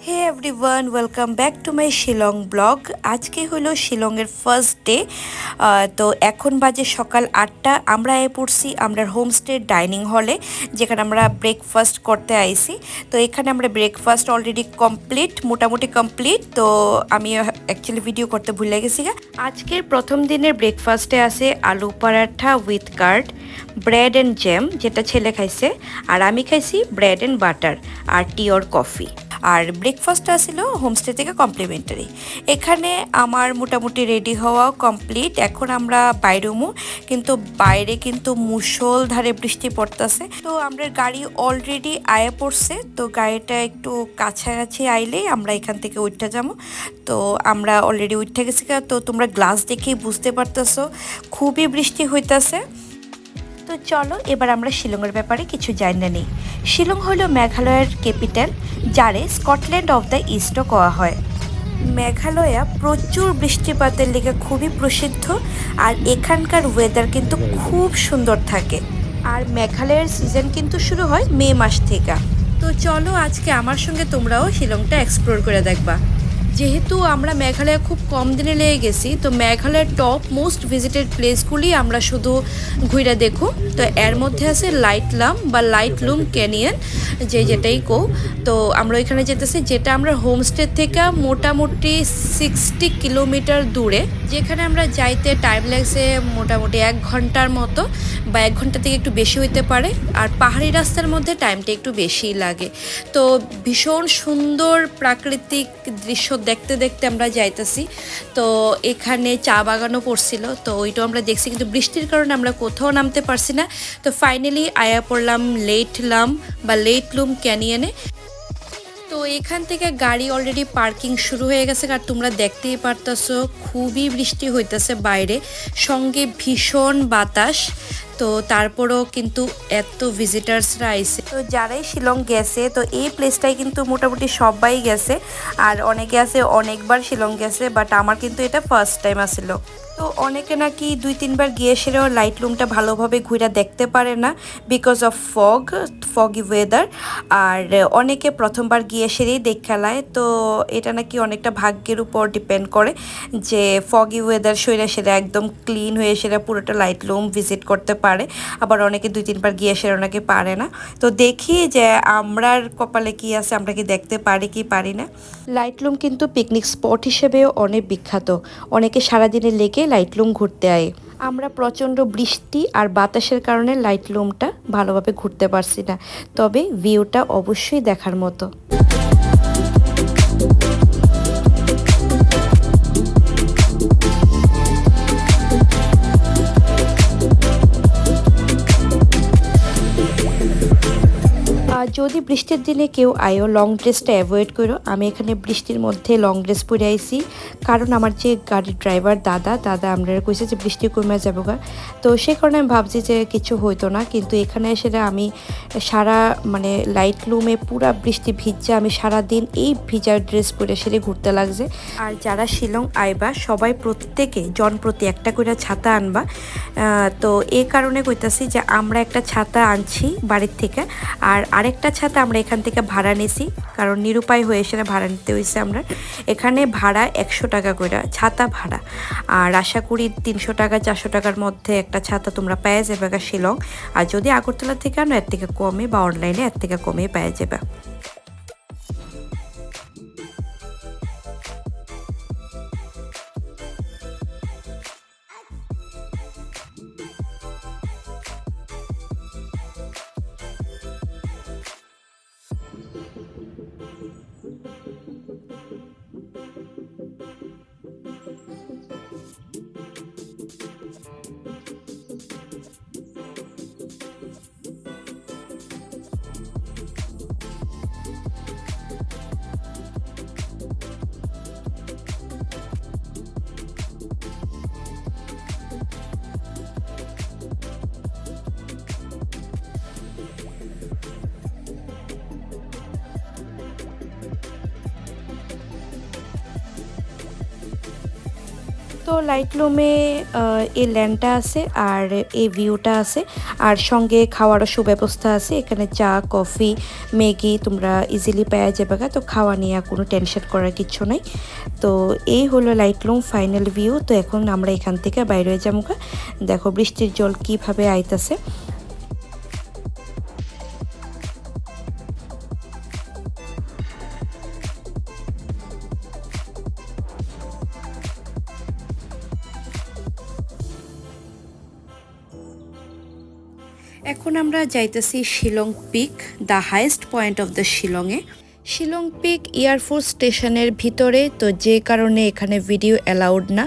Hey everyone, welcome back to my Shillong blog. আজকে হলো শিলংয়ের first day. তো এখন বাজে সকাল 8টা। আমরা পড়ছি আমরা হোমস্টে ডাইনিং হলে, যেখানে আমরা ব্রেকফাস্ট করতে আইছি। তো এখানে আমরা ব্রেকফাস্ট অলরেডি কমপ্লিট, মোটামুটি কমপ্লিট। তো আমি অ্যাকচুয়ালি ভিডিও করতে ভুলে গেছি। আজকের প্রথম দিনের ব্রেকফাস্টে আছে aloo paratha with curd, bread and jam, যেটা ছেলে খাইছে, আর আমি খাইছি ব্রেড অ্যান্ড বাটার আর টি অর কফি। আর ব্রেকফাস্ট আসছিল হোমস্টে থেকে কমপ্লিমেন্টারি। এখানে আমার মোটামুটি রেডি হওয়া কমপ্লিট। এখন আমরা বাইরেমু, কিন্তু বাইরে কিন্তু মুষলধারে বৃষ্টি পড়তেছে। তো আমরা গাড়ি অলরেডি আয়া পড়ছে। তো গাড়িটা একটু কাছাকাছি আইলেই আমরা এখান থেকে উঠতে যাবো। তো আমরা অলরেডি উঠতে গেছি। তো তোমরা গ্লাস দেখেই বুঝতে পারতেছো খুবই বৃষ্টি হইতাছে। তো চলো এবার আমরা শিলংয়ের ব্যাপারে কিছু জানি নেই। শিলং হলো মেঘালয়ের ক্যাপিটাল, যারে স্কটল্যান্ড অফ দ্য ইস্টও কোয়া হয়। মেঘালয়া প্রচুর বৃষ্টিপাতের লেগে খুবই প্রসিদ্ধ, আর এখানকার ওয়েদার কিন্তু খুব সুন্দর থাকে। আর মেঘালয়ের সিজন কিন্তু শুরু হয় মে মাস থেকে। তো চলো আজকে আমার সঙ্গে তোমরাও শিলংটা এক্সপ্লোর করে দেখবা। যেহেতু আমরা মেঘালয়ে খুব কম দিনে লেগে গেছি, তো মেঘালয়ের টপ মোস্ট ভিজিটেড প্লেসগুলি আমরা শুধু ঘুরে দেখো। তো এর মধ্যে আছে লাইটলাম বা লাইটলুম ক্যানিয়ন, যেটাই কো। তো আমরা ওইখানে যেতেছি, যেটা আমরা হোমস্টে থেকে মোটামুটি 60 কিলোমিটার দূরে, যেখানে আমরা যাইতে টাইম লাগছে মোটামুটি 1 ঘন্টার মতো, বা 1 ঘন্টা থেকে একটু বেশি হইতে পারে। আর পাহাড়ি রাস্তার মধ্যে টাইমটা একটু বেশিই লাগে। তো ভীষণ সুন্দর প্রাকৃতিক দৃশ্য দেখতে দেখতে আমরা যাইতেছি। তো এখানে চা বাগানও পড়ছিল, তো ওইটাও আমরা দেখছি, কিন্তু বৃষ্টির কারণে আমরা কোথাও নামতে পারছি না। তো ফাইনালি আয়া পড়লাম লেটলাম বা লেটলুম ক্যানিয়নে। তো এখান থেকে গাড়ি অলরেডি পার্কিং শুরু হয়ে গেছে, আর তোমরা দেখতেই পারতেছো খুবই বৃষ্টি হইতেছে বাইরে, সঙ্গে ভীষণ বাতাস। তো তারপরেও কিন্তু এত ভিজিটার্সরা আইছে। তো যারাই শিলং গেছে, তো এই প্লেসটাই কিন্তু মোটামুটি সবাই গেছে, আর অনেকে আছে অনেকবার শিলং গেছে, বাট আমার কিন্তু এটা ফার্স্ট টাইম আসছিল। তো অনেকে নাকি 2-3 বার গিয়ে সেরেও লাইটলুমটা ভালোভাবে ঘুরে দেখতে পারে না, বিকজ অফ ফগি ওয়েদার। আর অনেকে প্রথমবার গিয়ে সেরেই দেখালায়। তো এটা নাকি অনেকটা ভাগ্যের উপর ডিপেন্ড করে, যে ফগি ওয়েদার সেরে একদম ক্লিন হয়ে সেরা পুরোটা লাইটলুম ভিজিট করতে পারে। আবার অনেকে 2-3 বার গিয়ে সেরে নাকি পারে না। তো দেখি যে আমরার কপালে কি আছে, আমরা কি দেখতে পারি কি পারি না। লাইটলুম কিন্তু পিকনিক স্পট হিসেবেও অনেক বিখ্যাত। অনেকে সারাদিনে লেগে লাইটলুম ঘুরতে আয়। আমরা প্রচণ্ড বৃষ্টি আর বাতাসের কারণে লাইটলুমটা ভালোভাবে ঘুরতে পারছি না, তবে ভিউটা অবশ্যই দেখার মতো। যদি বৃষ্টির দিনে কেউ আয়ো, লং ড্রেসটা অ্যাভয়েড করো। আমি এখানে বৃষ্টির মধ্যে লং ড্রেস পরে আইছি, কারণ আমার যে গাড়ির ড্রাইভার দাদা আমরা কইছে যে বৃষ্টি কমে যাবো গা। তো সে কারণে আমি ভাবছি যে কিছু হইতো না, কিন্তু এখানে এসে আমি সারা লাইটলুমে পুরা বৃষ্টি ভিজছে। আমি সারাদিন এই ভিজার ড্রেস পরে সেরে ঘুরতে লাগছে। আর যারা শিলং আইবা সবাই প্রত্যেকে জনপ্রতি একটা করে ছাতা আনবা। তো এই কারণে কইতাছি যে আমরা একটা ছাতা আনছি বাড়ির থেকে, আর আরেকটা ছাতা আমরা এখান থেকে ভাড়া নিছি, কারণ নিরুপায় হয়ে এসে ভাড়া নিতে হয়েছে। আমরা এখানে ভাড়া 100 টাকা করে ছাতা ভাড়া, আর আশা করি 300 টাকা 400 টাকার মধ্যে একটা ছাতা তোমরা পেয়ে যাবে শিলং। আর যদি আগরতলা থেকে আনো এর থেকে কমে, বা অনলাইনে এর থেকে কমে পেয়ে যাবে। তো লাইটলুমে এই ল্যান্ডটা আছে আর এই ভিউটা আছে আর সঙ্গে খাওয়ারও সুব্যবস্থা আছে। এখানে চা কফি ম্যাগি তোমরা ইজিলি পাওয়া যাবে, তো খাওয়া নিয়ে কোনো টেনশন করার কিছু নাই। তো এই হলো লাইটলুম ফাইনাল ভিউ। তো এখন আমরা এখান থেকে বাইরে হয়ে যাবো। দেখো বৃষ্টির জল কিভাবে আইতাছে। এখন আমরা যাইতেছি Shillong peak, the highest point of the শিলংয়ে। শিলং পিক এয়ারফোর্স স্টেশনের ভিতরে, তো যে কারণে এখানে ভিডিও অ্যালাউড না,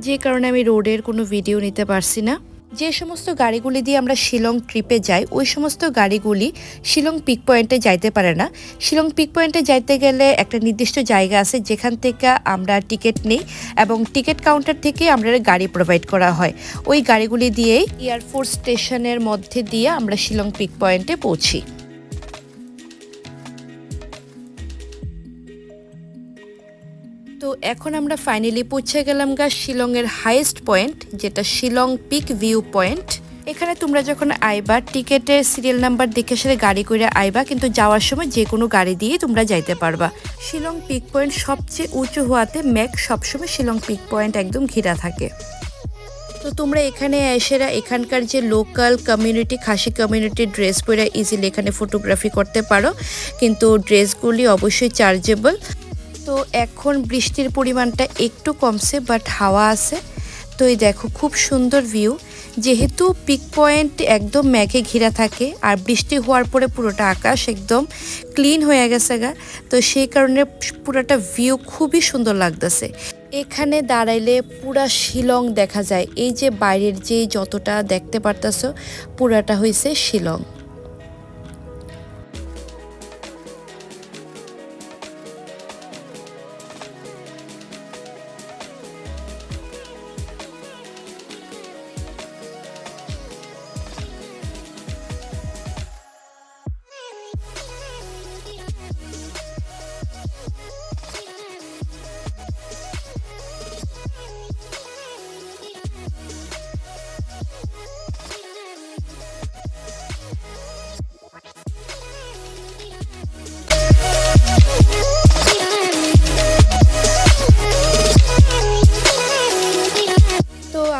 যে কারণে আমি রোডের কোনো ভিডিও নিতে পারছি না। যে সমস্ত গাড়িগুলি দিয়ে আমরা শিলং ট্রিপে যাই ওই সমস্ত গাড়িগুলি শিলং পিক পয়েন্টে যাইতে পারে না। শিলং পিক পয়েন্টে যাইতে গেলে একটা নির্দিষ্ট জায়গা আছে যেখান থেকে আমরা টিকিট নিই এবং টিকিট কাউন্টার থেকে আমরা গাড়ি প্রোভাইড করা হয়। ওই গাড়িগুলি দিয়েই এয়ারফোর্স স্টেশনের মধ্যে দিয়ে আমরা শিলং পিক পয়েন্টে পৌঁছি। তো এখন আমরা ফাইনালি পৌঁছে গেলাম শিলংয়ের হাইয়েস্ট পয়েন্ট, যেটা শিলং পিক ভিউ পয়েন্ট। এখানে তোমরা যখন আইবা টিকেটের সিরিয়াল নাম্বার দেখে সেটা গাড়ি করে আইবা, কিন্তু যাওয়ার সময় যে কোনো গাড়ি দিয়ে তোমরা যাইতে পারবা। শিলং পিক পয়েন্ট সবচেয়ে উঁচু হওয়াতে ম্যাক সবসময় শিলং পিক পয়েন্ট একদম ঘেরা থাকে। তো তোমরা এখানে এসেরা এখানকার যে লোকাল কমিউনিটি খাসি কমিউনিটির ড্রেস পরে ইজিলি এখানে ফটোগ্রাফি করতে পারো, কিন্তু ড্রেসগুলি অবশ্যই চার্জেবল। তো এখন বৃষ্টির পরিমাণটা একটু কমছে, বাট হাওয়া আছে। তো এই দেখো খুব সুন্দর ভিউ। যেহেতু পিক পয়েন্ট একদম মেঘে ঘেরা থাকে আর বৃষ্টি হওয়ার পরে পুরোটা আকাশ একদম ক্লিন হয়ে গেছে তো সেই কারণে পুরোটা ভিউ খুবই সুন্দর লাগতেছে। এখানে দাঁড়াইলে পুরা শিলং দেখা যায়। এই যে বাইরের যে যতটা দেখতে পারতেছো পুরাটা হইছে শিলং।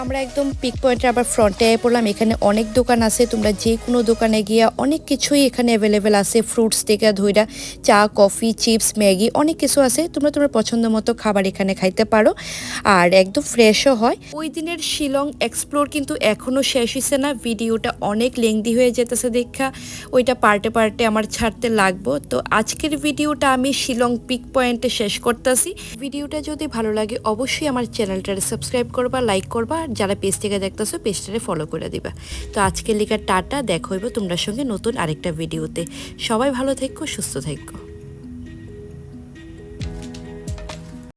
আমরা একদম পিক পয়েন্টে আবার ফ্রন্টে পড়লাম। এখানে অনেক দোকান আছে, তোমরা যে কোনো দোকানে গিয়া অনেক কিছুই এখানে অ্যাভেলেবেল আছে। ফ্রুটস থেকে ধইরা চা কফি চিপস ম্যাগি অনেক কিছু আছে। তোমরা তোমার পছন্দ মতো খাবার এখানে খাইতে পারো আর একদম ফ্রেশও হয়। ওই দিনের শিলং এক্সপ্লোর কিন্তু এখনও শেষ হয়েছে না, ভিডিওটা অনেক লেংদি হয়ে যেতেছে দেখা ওইটা পার্টে পার্টে আমার ছাড়তে লাগবো। তো আজকের ভিডিওটা আমি শিলং পিক পয়েন্টে শেষ করতেছি। ভিডিওটা যদি ভালো লাগে অবশ্যই আমার চ্যানেলটারে সাবস্ক্রাইব করবা, লাইক করবা, যারা পেজ থেকে দেখতেছো পেজটারে ফলো করে দিবা। তো আজকের লিগার টাটা, দেখা হইব তোমরা সঙ্গে নতুন আরেকটা ভিডিওতে। সবাই ভালো থেকো, সুস্থ থেকো।